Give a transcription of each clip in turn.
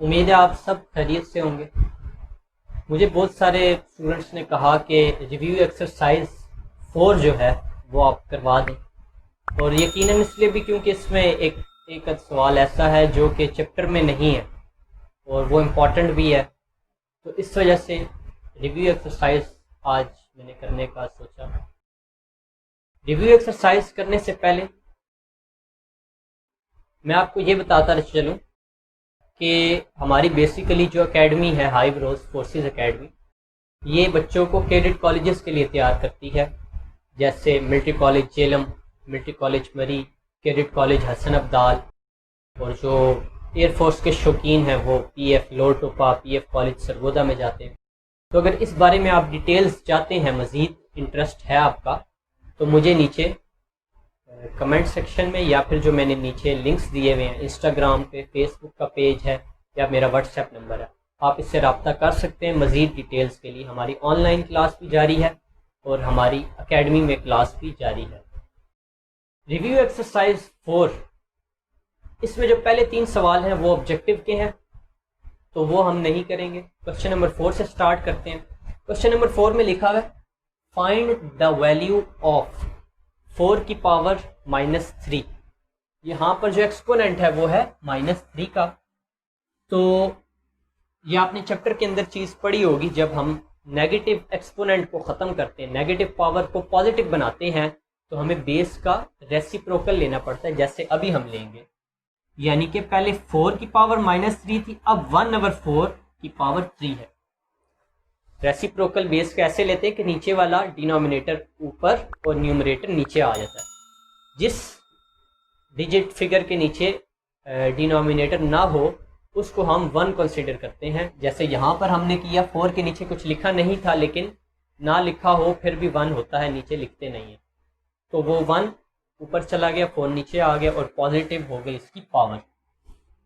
उम्मीद है आप सब खैरियत से होंगे। मुझे बहुत सारे स्टूडेंट्स ने कहा कि रिव्यू एक्सरसाइज 4 जो है वो आप करवा दें, और यकीनन इसलिए भी क्योंकि इसमें एक सवाल ऐसा है जो कि चैप्टर में नहीं है और वो इम्पॉर्टेंट भी है। तो इस वजह से रिव्यू एक्सरसाइज आज मैंने करने का सोचा। रिव्यू एक्सरसाइज करने से पहले मैं आपको ये बताता चलूँ कि हमारी बेसिकली जो एकेडमी है हाई ब्रोज फोर्सेस एकेडमी, ये बच्चों को कैडेट कॉलेजेस के लिए तैयार करती है, जैसे military college Jhelum, military college मरी, कैडेट कॉलेज हसन अब्दाल, और जो एयरफोर्स के शौकीन हैं वो पीएफ लोर टोपा, पीएफ कॉलेज सरगोदा में जाते हैं। तो अगर इस बारे में आप डिटेल्स चाहते हैं, मज़ीद इंटरेस्ट है आपका, तो मुझे नीचे कमेंट सेक्शन में या फिर जो मैंने नीचे लिंक्स दिए हुए हैं, इंस्टाग्राम पे, फेसबुक का पेज है या मेरा व्हाट्सएप नंबर है, आप इससे रब्ता कर सकते हैं मज़ीद डिटेल्स के लिए। हमारी ऑनलाइन क्लास भी जारी है और हमारी एकेडमी में क्लास भी जारी है। रिव्यू एक्सरसाइज 4, इसमें जो पहले 3 सवाल हैं वो ऑब्जेक्टिव के हैं, तो वो हम नहीं करेंगे। क्वेश्चन नंबर 4 से स्टार्ट करते हैं। क्वेश्चन नंबर 4 में लिखा हुआ है फाइंड द वैल्यू ऑफ 4 की पावर -3। यहाँ पर जो एक्सपोनेंट है वो है -3 का। तो ये आपने चैप्टर के अंदर चीज पढ़ी होगी, जब हम नेगेटिव एक्सपोनेंट को खत्म करते हैं, नेगेटिव पावर को पॉजिटिव बनाते हैं, तो हमें बेस का रेसिप्रोकल लेना पड़ता है, जैसे अभी हम लेंगे। यानी कि पहले 4 की पावर -3 थी, अब 1/4 की पावर 3 है। रेसिप्रोकल बेस कैसे लेते हैं कि नीचे वाला डिनोमिनेटर ऊपर और न्यूमरेटर नीचे आ जाता है। जिस डिजिट फिगर के नीचे डिनोमिनेटर ना हो उसको हम 1 कंसीडर करते हैं। जैसे यहाँ पर हमने किया, 4 के नीचे कुछ लिखा नहीं था, लेकिन ना लिखा हो फिर भी 1 होता है, नीचे लिखते नहीं है, तो वो 1 ऊपर चला गया, 4 नीचे आ गया और पॉजिटिव हो गई इसकी पावर।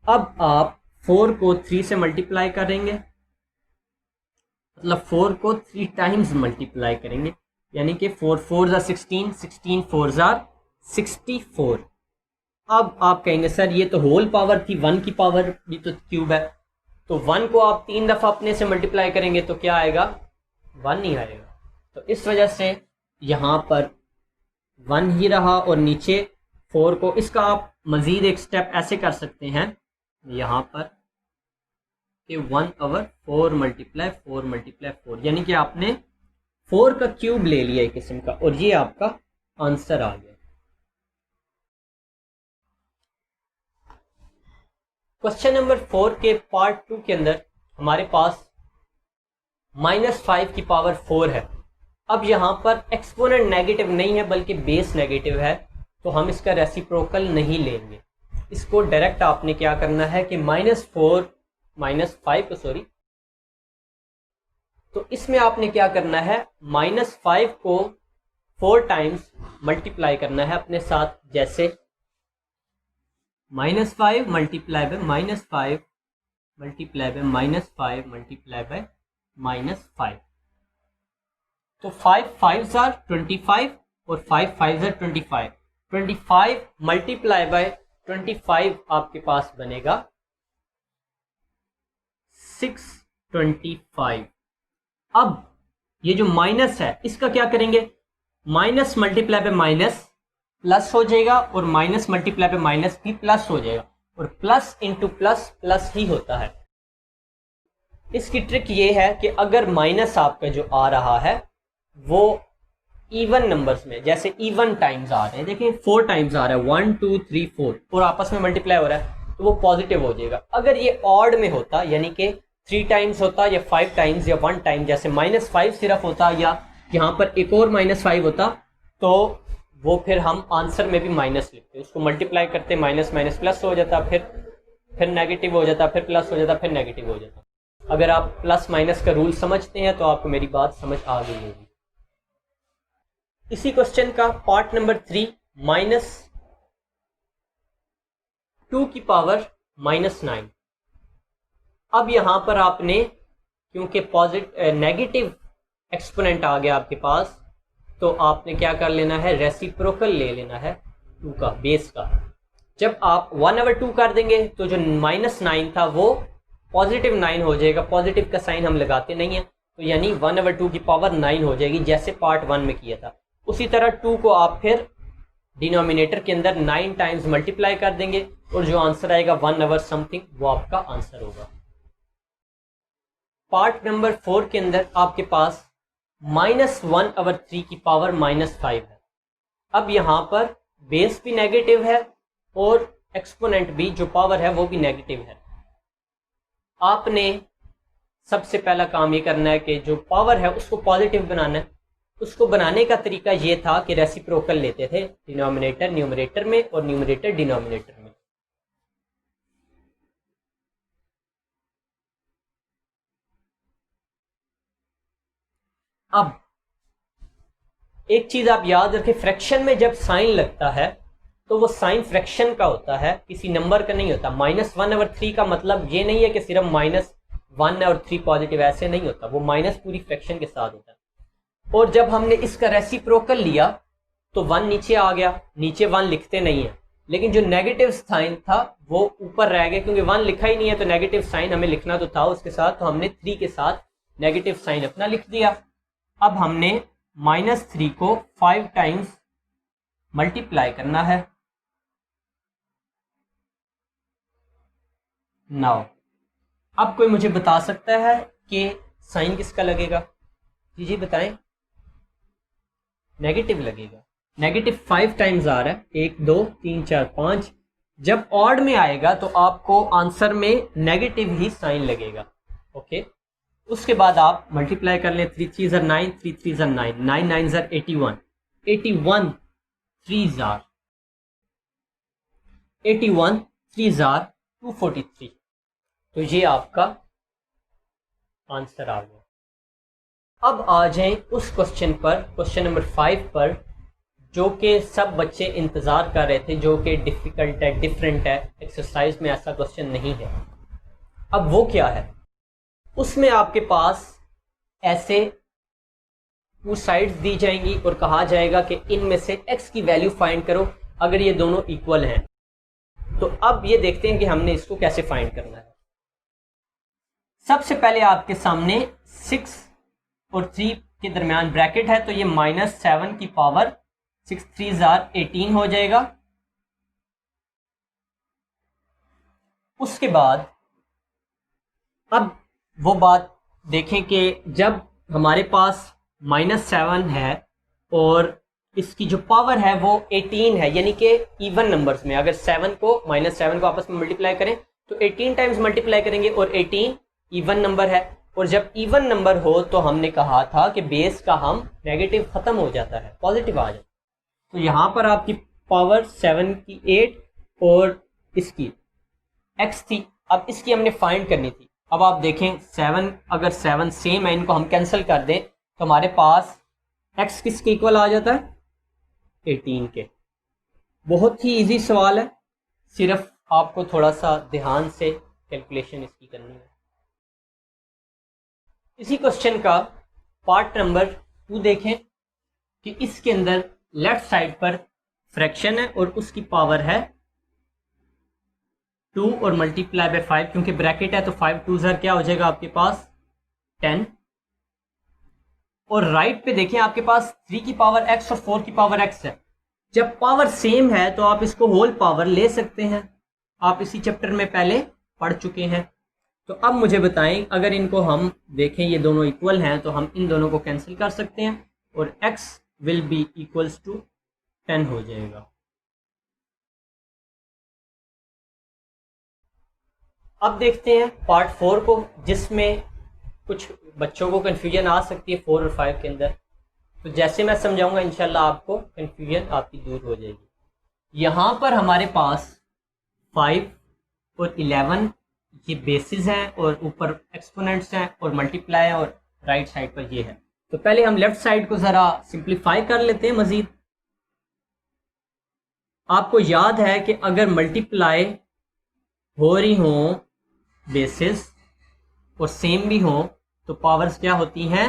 अब आप 4 को 3 से मल्टीप्लाई करेंगे, मतलब 4 को 3 टाइम्स मल्टीप्लाई करेंगे, यानी कि 4 4 16, 16 4 64। अब आप कहेंगे सर ये तो होल पावर थी, 1 की पावर भी तो क्यूब है, तो 1 को आप 3 दफा अपने से मल्टीप्लाई करेंगे तो क्या आएगा? 1 ही आएगा। तो इस वजह से यहाँ पर 1 ही रहा, और नीचे 4 को, इसका आप मजीद एक स्टेप ऐसे कर सकते हैं यहाँ पर कि 1/4 मल्टीप्लाई 4, यानी कि आपने 4 का क्यूब ले लिया एक किस्म का, और ये आपका आंसर आ गया। क्वेश्चन नंबर 4 के पार्ट 2 के अंदर हमारे पास -5 की पावर 4 है। अब यहां पर एक्सपोनेंट नेगेटिव नहीं है बल्कि बेस नेगेटिव है, तो हम इसका रेसिप्रोकल नहीं लेंगे। इसको डायरेक्ट आपने क्या करना है कि तो इसमें आपने क्या करना है, -5 को 4 टाइम्स मल्टीप्लाई करना है अपने साथ, जैसे -5 multiply by -5 multiply by -5 multiply by -5। तो 5 5s are 25 और 5 5s are 25। 25 मल्टीप्लाई बाय 25 आपके पास बनेगा 625। अब ये जो माइनस है इसका क्या करेंगे, minus multiply by minus plus हो जाएगा, और माइनस मल्टीप्लाई बाय माइनस भी प्लस हो जाएगा, और प्लस इंटू प्लस प्लस ही होता है। इसकी ट्रिक ये है कि अगर माइनस आपका जो आ रहा है वो इवन नंबर्स में, जैसे इवन टाइम्स आ रहे हैं, देखिए 4 टाइम्स आ रहा है, 1 2 3 4, और आपस में मल्टीप्लाई हो रहा है, तो वो पॉजिटिव हो जाएगा। अगर ये ऑड में होता, यानी कि 3 टाइम्स होता या 5 टाइम्स या 1 टाइम, जैसे -5 सिर्फ होता या यहाँ पर एक और -5 होता, तो वो फिर हम आंसर में भी माइनस लिखते, उसको मल्टीप्लाई करते, माइनस माइनस प्लस हो जाता, फिर नेगेटिव हो जाता, फिर प्लस हो जाता, फिर नेगेटिव हो जाता। अगर आप प्लस माइनस का रूल समझते हैं तो आपको मेरी बात समझ आ गई होगी। इसी क्वेश्चन का पार्ट नंबर 3, -2 की पावर -9। अब यहां पर आपने, क्योंकि नेगेटिव एक्सपोनेंट आ गया आपके पास, तो आपने क्या कर लेना है, रेसिप्रोकल ले लेना है 2 का, बेस का। जब आप 1/2 कर देंगे तो जो -9 था वो पॉजिटिव 9 हो जाएगा। पॉजिटिव का साइन हम लगाते नहीं है, तो यानी 1/2 की पावर 9 हो जाएगी, जैसे पार्ट 1 में किया था। उसी तरह 2 को आप फिर डिनोमिनेटर के अंदर 9 टाइम्स मल्टीप्लाई कर देंगे और जो आंसर आएगा 1/समथिंग वो आपका आंसर होगा। पार्ट नंबर 4 के अंदर आपके पास -1/3 की पावर -5 है। अब यहाँ पर बेस भी नेगेटिव है और एक्सपोनेंट भी, जो पावर है वो भी नेगेटिव है। आपने सबसे पहला काम ये करना है कि जो पावर है उसको पॉजिटिव बनाना है। उसको बनाने का तरीका ये था कि रेसिप्रोकल लेते थे, डिनोमिनेटर न्यूमरेटर में और न्यूमरेटर डिनोमिनेटर में। अब एक चीज आप याद रखें, फ्रैक्शन में जब साइन लगता है तो वो साइन फ्रैक्शन का होता है, किसी नंबर का नहीं होता। -1/3 का मतलब ये नहीं है कि सिर्फ -1 और 3 पॉजिटिव, ऐसे नहीं होता, वो माइनस पूरी फ्रैक्शन के साथ होता है। और जब हमने इसका रेसिप्रोकल लिया तो 1 नीचे आ गया, नीचे 1 लिखते नहीं है, लेकिन जो नेगेटिव साइन था वो ऊपर रह गया, क्योंकि 1 लिखा ही नहीं है तो नेगेटिव साइन हमें लिखना तो था उसके साथ, तो हमने 3 के साथ नेगेटिव साइन अपना लिख दिया। अब हमने -3 को 5 टाइम्स मल्टीप्लाई करना है। नाउ अब कोई मुझे बता सकता है कि साइन किसका लगेगा? जी बताएं। नेगेटिव लगेगा। नेगेटिव 5 टाइम्स आ रहा है, 1 2 3 4 5। जब ऑड में आएगा तो आपको आंसर में नेगेटिव ही साइन लगेगा। ओके, उसके बाद आप मल्टीप्लाई कर लें। 3 3 ज़र 9, 3 3 ज़र 9, 9 9 ज़र 81, 81 3 ज़ार 81 3 ज़ार 243। तो ये आपका आंसर आ गया। अब आ जाएं उस क्वेश्चन पर, क्वेश्चन नंबर 5 पर, जो कि सब बच्चे इंतजार कर रहे थे, जो कि डिफिकल्ट है, डिफरेंट है। एक्सरसाइज में ऐसा क्वेश्चन नहीं है। अब वो क्या है? उसमें आपके पास ऐसे टू साइड्स दी जाएंगी और कहा जाएगा कि इनमें से x की वैल्यू फाइंड करो अगर ये दोनों इक्वल हैं। तो अब ये देखते हैं कि हमने इसको कैसे फाइंड करना है। सबसे पहले आपके सामने 6 और 3 के दरमियान ब्रैकेट है, तो ये -7 की पावर 6 3 ज़ार 18 हो जाएगा। उसके बाद अब वो बात देखें कि जब हमारे पास -7 है और इसकी जो पावर है वो 18 है, यानी कि इवन नंबर्स में अगर 7 को -7 को आपस में मल्टीप्लाई करें तो 18 टाइम्स मल्टीप्लाई करेंगे और 18 इवन नंबर है। और जब इवन नंबर हो तो हमने कहा था कि बेस का हम नेगेटिव खत्म हो जाता है, पॉजिटिव आ जाता है। तो यहां पर आपकी पावर 7 की 8 और इसकी x थी। अब इसकी हमने फाइंड करनी थी। अब आप देखें 7, अगर 7 सेम है, इनको हम कैंसिल कर दें तो हमारे पास x किसके इक्वल आ जाता है? 18 के। बहुत ही इजी सवाल है, सिर्फ आपको थोड़ा सा ध्यान से कैलकुलेशन इसकी करनी है। इसी क्वेश्चन का पार्ट नंबर 2 देखें कि इसके अंदर लेफ्ट साइड पर फ्रैक्शन है और उसकी पावर है 2 और मल्टीप्लाई बाय 5, क्योंकि ब्रैकेट है तो 5 2 ज़र क्या हो जाएगा आपके पास 10। और राइट पे देखें आपके पास 3 की पावर x और 4 की पावर x है। जब पावर सेम है तो आप इसको होल पावर ले सकते हैं, आप इसी चैप्टर में पहले पढ़ चुके हैं। तो अब मुझे बताएं, अगर इनको हम देखें ये दोनों इक्वल हैं तो हम इन दोनों को कैंसिल कर सकते हैं और x will be equals to 10 हो जाएगा। अब देखते हैं पार्ट 4 को, जिसमें कुछ बच्चों को कंफ्यूजन आ सकती है 4 और 5 के अंदर। तो जैसे मैं समझाऊंगा इंशाल्लाह आपको कंफ्यूजन आपकी दूर हो जाएगी। यहाँ पर हमारे पास 5 और 11 ये बेसिस हैं और ऊपर एक्सपोनेंट्स हैं और मल्टीप्लाई है और राइट साइड पर ये है। तो पहले हम लेफ्ट साइड को ज़रा सिंप्लीफाई कर लेते हैं मज़ीद। आपको याद है कि अगर मल्टीप्लाई हो रही हो बेसिस और सेम भी हो तो पावर्स क्या होती हैं?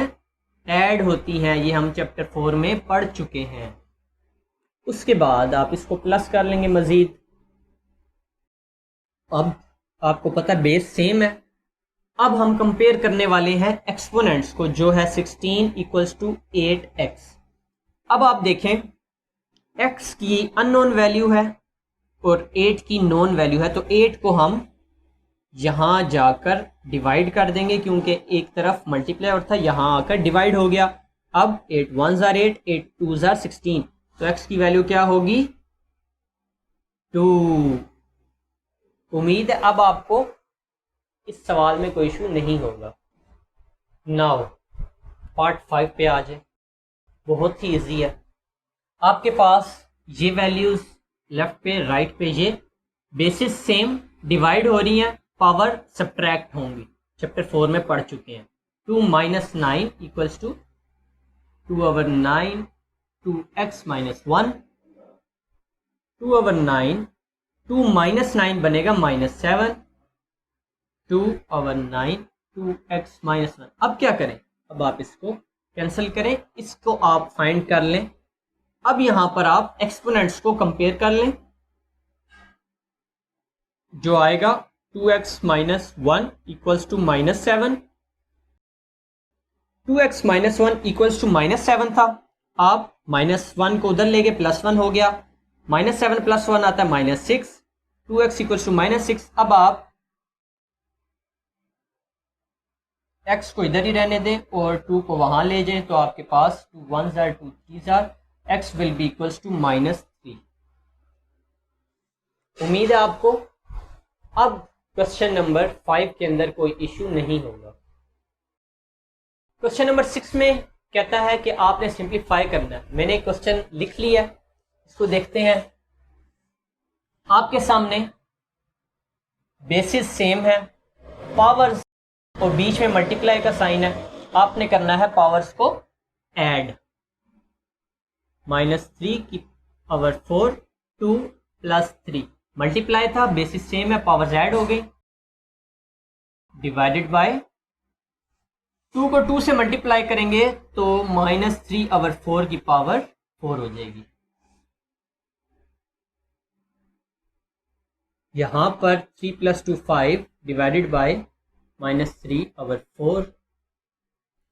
ऐड होती हैं। ये हम चैप्टर 4 में पढ़ चुके हैं। उसके बाद आप इसको प्लस कर लेंगे मज़ीद। अब आपको पता है बेस सेम है अब हम कंपेयर करने वाले हैं एक्सपोनेंट्स को, जो है 16 इक्वल्स टू 8x। अब आप देखें x की अननोन वैल्यू है और 8 की नोन वैल्यू है, तो 8 को हम यहां जाकर डिवाइड कर देंगे क्योंकि एक तरफ मल्टीप्लाई और था, यहां आकर डिवाइड हो गया। अब 8 1 आर 8, 8 2 आर 16, तो x की वैल्यू क्या होगी 2। उम्मीद है अब आपको इस सवाल में कोई इशू नहीं होगा। नाउ पार्ट 5 पे आ जाए, बहुत ही इजी है। आपके पास ये वैल्यूज लेफ्ट पे राइट पे ये बेसिस सेम डिवाइड हो रही हैं, पावर सब्ट्रैक्ट होंगी, चैप्टर 4 में पढ़ चुके हैं। 2 - 9 इक्वल्स टू 2/9 2x - 1, 2/9 2 - 9 बनेगा -7, 2/9 2x - 1। अब क्या करें, अब आप इसको कैंसिल करें, इसको आप फाइंड कर लें। अब यहां पर आप एक्सपोनेंट्स को कंपेयर कर लें, जो आएगा 2x - 1 equals to -7, 2x - 1 equals to -7 था। आप -1 को उधर ले गए, +1 हो गया, -7 + 1 आता है -6, 2x इक्वल्स टू -6। अब आप x को इधर ही रहने दें और 2 को वहां ले जाएं, तो आपके पास 2 1 R 2 3 R, x will be equals to -3। उम्मीद है आपको अब क्वेश्चन नंबर 5 के अंदर कोई इश्यू नहीं होगा। क्वेश्चन नंबर 6 में कहता है कि आपने सिंप्लीफाई करना है। मैंने क्वेश्चन लिख लिया, इसको देखते हैं। आपके सामने बेसिस सेम है, पावर्स और बीच में मल्टीप्लाई का साइन है। आपने करना है पावर्स को ऐड, -3⁴ 2 + 3, मल्टीप्लाई था, बेसिस सेम है, पावर्स ऐड हो गई, डिवाइडेड बाय 2 को 2 से मल्टीप्लाई करेंगे तो -3/4 की पावर 4 हो जाएगी। यहां पर 3 + 2 5 डिवाइडेड बाय -3/4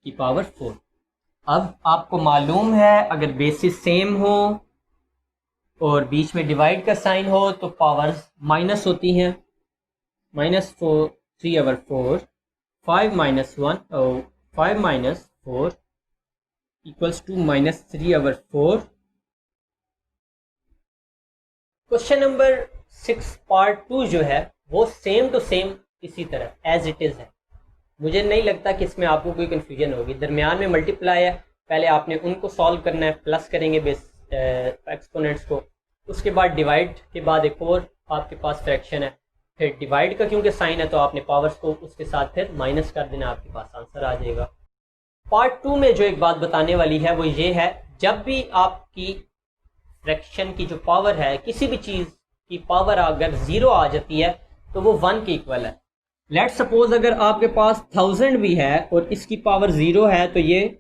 की पावर 4। अब आपको मालूम है अगर बेसिस सेम हो और बीच में डिवाइड का साइन हो तो पावर्स माइनस होती हैं। -3/4 5 - 1 5 - 4 equals to -3/4। Question number 6 part 2 जो है वो सेम टू सेम इसी तरह एज इट इज है। मुझे नहीं लगता कि इसमें आपको कोई कंफ्यूजन होगी। दरमियान में मल्टीप्लाई है, पहले आपने उनको सॉल्व करना है, प्लस करेंगे बेस एक्सपोनेंट्स को, उसके बाद डिवाइड के बाद एक और आपके पास फ्रैक्शन है, फिर डिवाइड का क्योंकि साइन है तो आपने पावर्स को उसके साथ फिर माइनस कर देना, आपके पास आंसर आ जाएगा। पार्ट 2 में जो एक बात बताने वाली है वो ये है, जब भी आपकी फ्रैक्शन की जो पावर है, किसी भी चीज़ की पावर अगर 0 आ जाती है तो वो 1 के इक्वल है। लेट सपोज अगर आपके पास 1000 भी है और इसकी पावर 0 है तो ये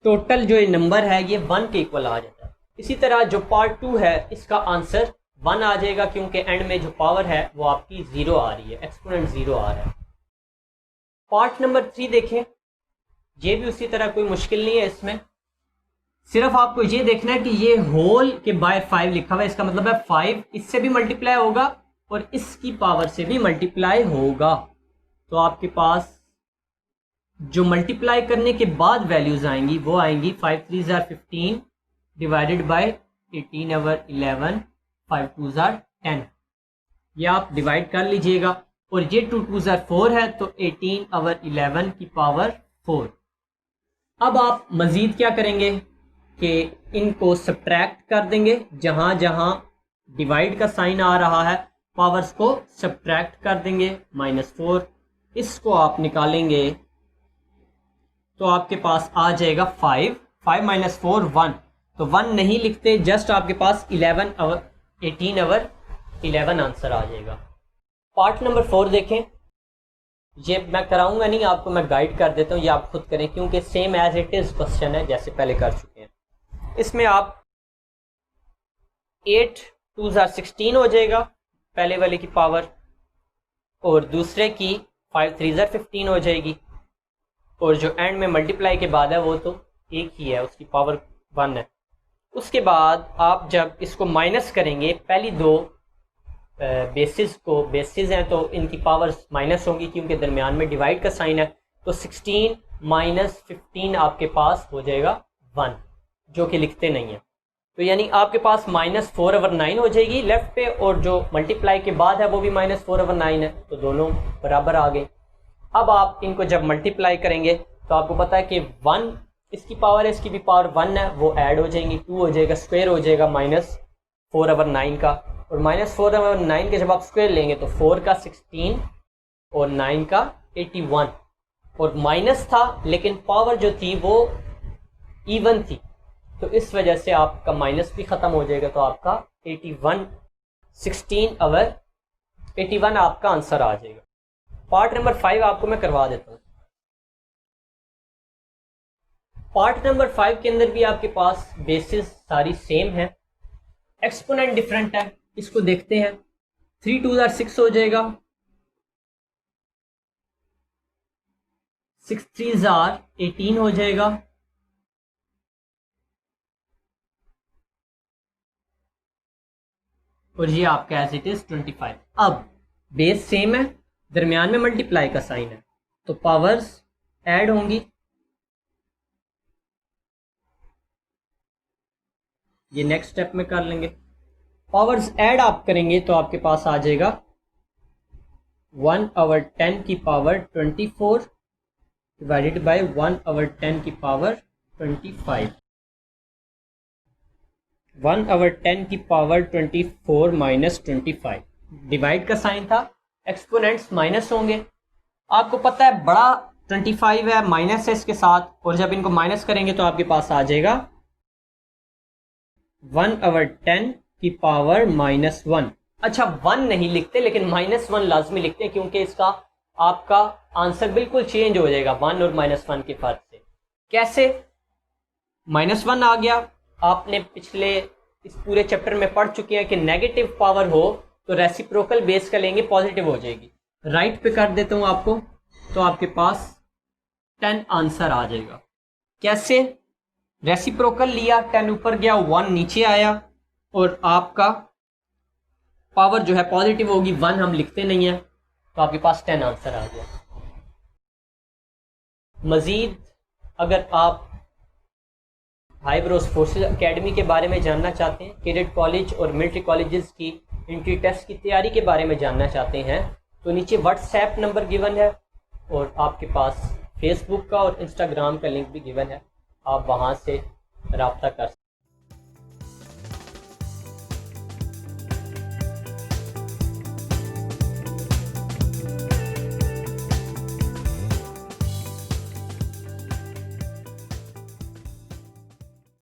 टोटल जो ये नंबर है ये 1 के इक्वल आ जाता है। इसी तरह जो पार्ट 2 है इसका आंसर 1 आ जाएगा क्योंकि एंड में जो पावर है वो आपकी 0 आ रही है, एक्सपोनेंट 0 आ रहा है। पार्ट नंबर 3 देखें, ये भी उसी तरह, कोई मुश्किल नहीं है इसमें। सिर्फ आपको ये देखना है कि ये होल के बाय 5 लिखा हुआ है, इसका मतलब है 5 इससे भी मल्टीप्लाई होगा और इसकी पावर से भी मल्टीप्लाई होगा। तो आपके पास जो मल्टीप्लाई करने के बाद वैल्यूज आएंगी वो आएंगी 5 3 आर 15 डिवाइडेड बाय 18/11, 5 2 आर 10। ये आप डिवाइड कर लीजिएगा और ये 2 2 आर 4 है तो 18/11 की पावर 4। अब आप मजीद क्या करेंगे कि इनको सब्ट्रैक्ट कर देंगे, जहां जहां डिवाइड का साइन आ रहा है पावर्स को सब्ट्रैक्ट कर देंगे, -4 इसको आप निकालेंगे तो आपके पास आ जाएगा 5 -4 1, तो 1 नहीं लिखते, जस्ट आपके पास 18/11 आंसर आ जाएगा। पार्ट नंबर 4 देखें, ये मैं कराऊंगा नहीं आपको, मैं गाइड कर देता हूँ, ये आप खुद करें क्योंकि same as it is question है जैसे पहले कर चुके हैं। इसमें आप 8 2 आर 16 हो जाएगा पहले वाले की पावर और दूसरे की 5 3 15 हो जाएगी, और जो एंड में मल्टीप्लाई के बाद है वो तो एक ही है, उसकी पावर 1 है। उसके बाद आप जब इसको माइनस करेंगे, पहली दो बेसिस हैं तो इनकी पावर्स माइनस होंगी क्योंकि दरमियान में डिवाइड का साइन है, तो 16 माइनस 15 आपके पास हो जाएगा 1, जो कि लिखते नहीं है। तो यानी आपके पास -4/9 हो जाएगी लेफ्ट पे, और जो मल्टीप्लाई के बाद है वो भी -4/9 है, तो दोनों बराबर आ गए। अब आप इनको जब मल्टीप्लाई करेंगे तो आपको पता है कि 1 इसकी पावर है, इसकी भी पावर 1 है, वो ऐड हो जाएंगी, 2 हो जाएगा, स्क्वायर हो जाएगा -4/9 का, और -4/9 के जब आप स्क्वायर लेंगे तो 4 का 16 और 9 का 81, और माइनस था लेकिन पावर जो थी वो इवन थी, तो इस वजह से आपका माइनस भी ख़त्म हो जाएगा, तो आपका 81 16/81 आपका आंसर आ जाएगा। पार्ट नंबर 5 आपको मैं करवा देता हूँ। पार्ट नंबर 5 के अंदर भी आपके पास बेसिस सारी सेम है, एक्सपोनेंट डिफरेंट है। इसको देखते हैं। 3 2 6 हो जाएगा, 6 3 18 हो जाएगा, और ये आपका एज इट इज 25। अब बेस सेम है, दरमियान में मल्टीप्लाई का साइन है, तो पावर्स ऐड होंगी। ये नेक्स्ट स्टेप में कर लेंगे। पावर्स ऐड आप करेंगे तो आपके पास आ जाएगा 1/10 की पावर 24 डिवाइडेड बाय 1/10 की पावर 25। 1/10 की पावर 24 माइनस 25, डिवाइड का साइन था, एक्सपोनेंट्स माइनस होंगे। आपको पता है बड़ा 25 है, माइनस है इसके साथ, और जब इनको माइनस करेंगे तो आपके पास आ जाएगा 1/10 की पावर -1। अच्छा 1 नहीं लिखते लेकिन -1 लाजमी लिखते हैं, क्योंकि इसका आपका आंसर बिल्कुल चेंज हो जाएगा 1 और -1 के फर्क से। कैसे? -1 आ गया, आपने पिछले इस पूरे चैप्टर में पढ़ चुके हैं कि नेगेटिव पावर हो तो रेसिप्रोकल बेस का लेंगे, पॉजिटिव हो जाएगी। राइट पे कर देता हूं आपको, तो आपके पास 10 आंसर आ जाएगा। कैसे? रेसिप्रोकल लिया, 10 ऊपर गया, 1 नीचे आया, और आपका पावर जो है पॉजिटिव होगी, 1 हम लिखते नहीं है, तो आपके पास 10 आंसर आ गया। मजीद अगर आप हाई ब्रोस फोर्सेज एकेडमी के बारे में जानना चाहते हैं, कैडेट कॉलेज और मिलिट्री कॉलेजेस की एंट्री टेस्ट की तैयारी के बारे में जानना चाहते हैं, तो नीचे व्हाट्सएप नंबर गिवन है, और आपके पास फेसबुक का और इंस्टाग्राम का लिंक भी गिवन है, आप वहां से रब्ता कर सकते हैं।